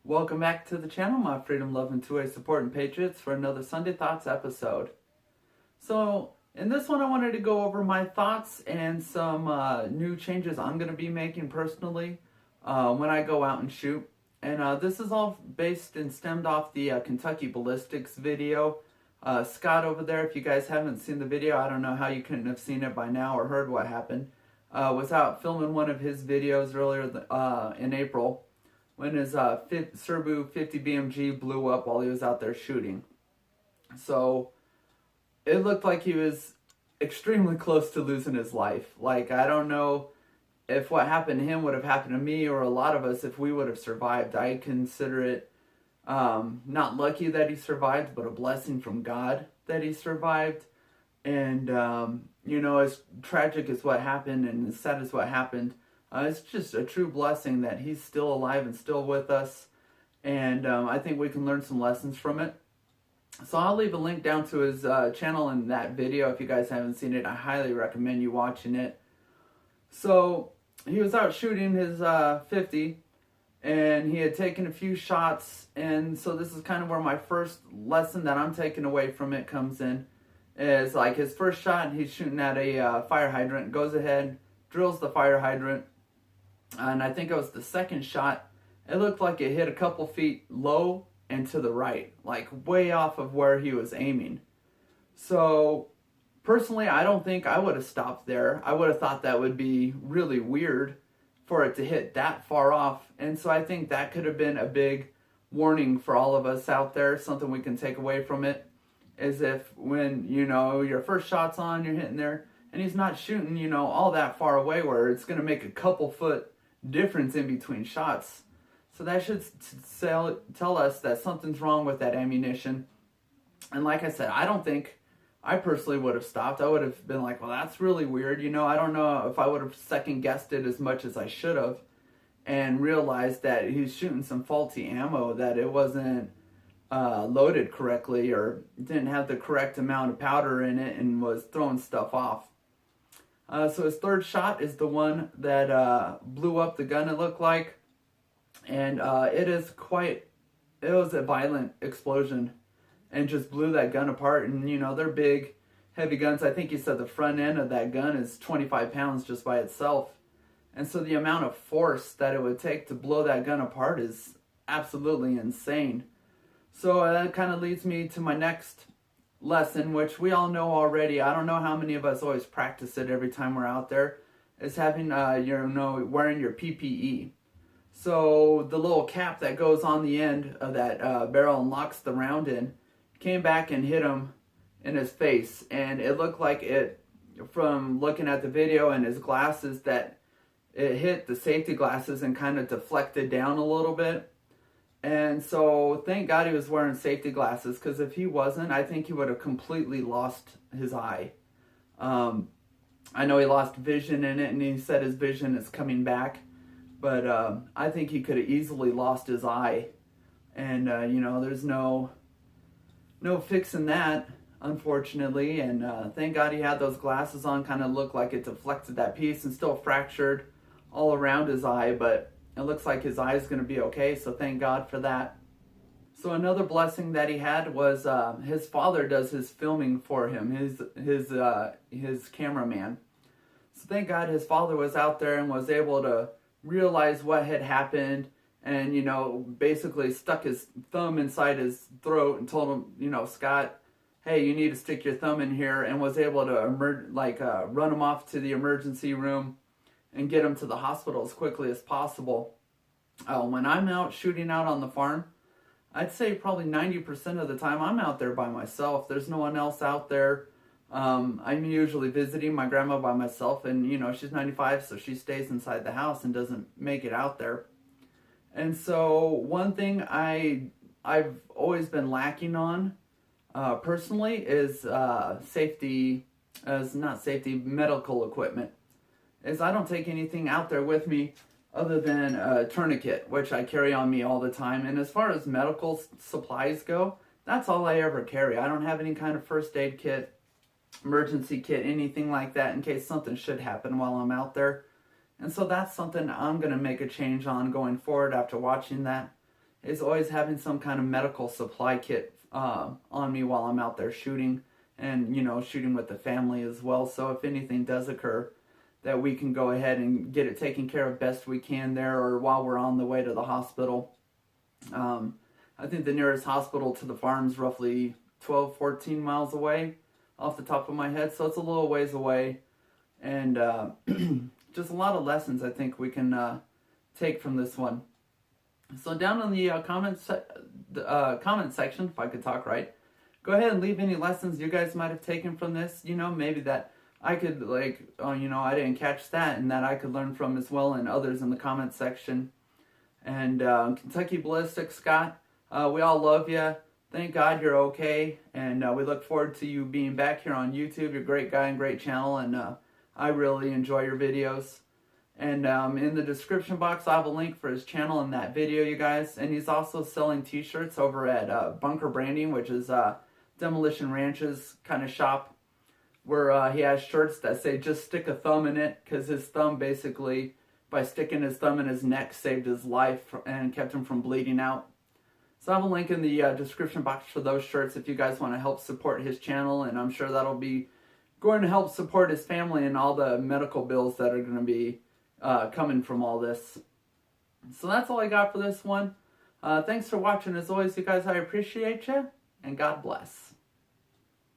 Welcome back to the channel, my freedom-loving two-way supporting patriots, for another Sunday Thoughts episode. So, in this one I wanted to go over my thoughts and some new changes I'm going to be making personally when I go out and shoot. And this is all based and stemmed off the Kentucky Ballistics video. Scott over there, if you guys haven't seen the video, I don't know how you couldn't have seen it by now or heard what happened, was out filming one of his videos earlier in April, when his Serbu 50 BMG blew up while he was out there shooting. So it looked like he was extremely close to losing his life. Like, I don't know if what happened to him would have happened to me or a lot of us if we would have survived. I consider it not lucky that he survived, but a blessing from God that he survived. And, you know, as tragic as what happened and as sad as what happened, it's just a true blessing that he's still alive and still with us. And I think we can learn some lessons from it. So I'll leave a link down to his channel in that video. If you guys haven't seen it, I highly recommend you watching it. So he was out shooting his 50, and he had taken a few shots. And so this is kind of where my first lesson that I'm taking away from it comes in. Is like his first shot, he's shooting at a fire hydrant, goes ahead, drills the fire hydrant. And I think it was the second shot, it looked like it hit a couple feet low and to the right, like way off of where he was aiming. So personally, I don't think I would have stopped there. I would have thought that would be really weird for it to hit that far off. And so I think that could have been a big warning for all of us out there. Something we can take away from it is if when, you know, your first shot's on, you're hitting there, and he's not shooting, you know, all that far away where it's going to make a couple foot difference in between shots. So that should tell us that something's wrong with that ammunition. And like I said, I don't think I personally would have stopped. I would have been like, well, that's really weird. You know, I don't know if I would have second guessed it as much as I should have and realized that he's shooting some faulty ammo, that it wasn't loaded correctly or didn't have the correct amount of powder in it and was throwing stuff off. So his third shot is the one that blew up the gun, it looked like. And it was a violent explosion and just blew that gun apart. And, you know, they're big, heavy guns. I think he said the front end of that gun is 25 pounds just by itself. And so the amount of force that it would take to blow that gun apart is absolutely insane. So that kind of leads me to my next lesson, which we all know already. I don't know how many of us always practice it every time we're out there, is having, wearing your PPE. So the little cap that goes on the end of that barrel and locks the round in came back and hit him in his face. And it looked like it, from looking at the video and his glasses, that it hit the safety glasses and kind of deflected down a little bit. And so thank God he was wearing safety glasses, because if he wasn't, I think he would have completely lost his eye. I know he lost vision in it, and he said his vision is coming back. But I think he could have easily lost his eye. And, you know, there's no fixing that, unfortunately. And thank God he had those glasses on. Kind of looked like it deflected that piece and still fractured all around his eye. But it looks like his eye is going to be okay, so thank God for that. So another blessing that he had was his father does his filming for him, his cameraman. So thank God his father was out there and was able to realize what had happened and, you know, basically stuck his thumb inside his throat and told him, you know, Scott, hey, you need to stick your thumb in here, and was able to run him off to the emergency room and get him to the hospital as quickly as possible. When I'm out shooting out on the farm, I'd say probably 90% of the time I'm out there by myself. There's no one else out there. I'm usually visiting my grandma by myself, and, you know, she's 95, so she stays inside the house and doesn't make it out there. And so one thing I've always been lacking on personally is medical equipment. Is I don't take anything out there with me other than a tourniquet, which I carry on me all the time. And as far as medical supplies go, that's all I ever carry. I don't have any kind of first aid kit, emergency kit, anything like that in case something should happen while I'm out there. And so that's something I'm going to make a change on going forward after watching that, is always having some kind of medical supply kit on me while I'm out there shooting, and shooting with the family as well. So if anything does occur, that we can go ahead and get it taken care of best we can there, or while we're on the way to the hospital. I think the nearest hospital to the farm's roughly 12-14 miles away off the top of my head, so it's a little ways away. And just a lot of lessons I think we can take from this one. So down in the comment section, if I could talk right, go ahead and leave any lessons you guys might have taken from this. Maybe that I could I didn't catch that, and that I could learn from as well, and others in the comment section. And Kentucky Ballistics, Scott, we all love you. Thank God you're okay, and we look forward to you being back here on YouTube. You're a great guy and great channel, and I really enjoy your videos. And in the description box, I have a link for his channel in that video, you guys. And he's also selling t-shirts over at Bunker Branding, which is Demolition Ranch's kind of shop, where he has shirts that say "just stick a thumb in it," because his thumb, basically, by sticking his thumb in his neck, saved his life and kept him from bleeding out. So I have a link in the description box for those shirts if you guys want to help support his channel, and I'm sure that'll be going to help support his family and all the medical bills that are going to be coming from all this. So that's all I got for this one. Thanks for watching. As always, you guys, I appreciate you, and God bless.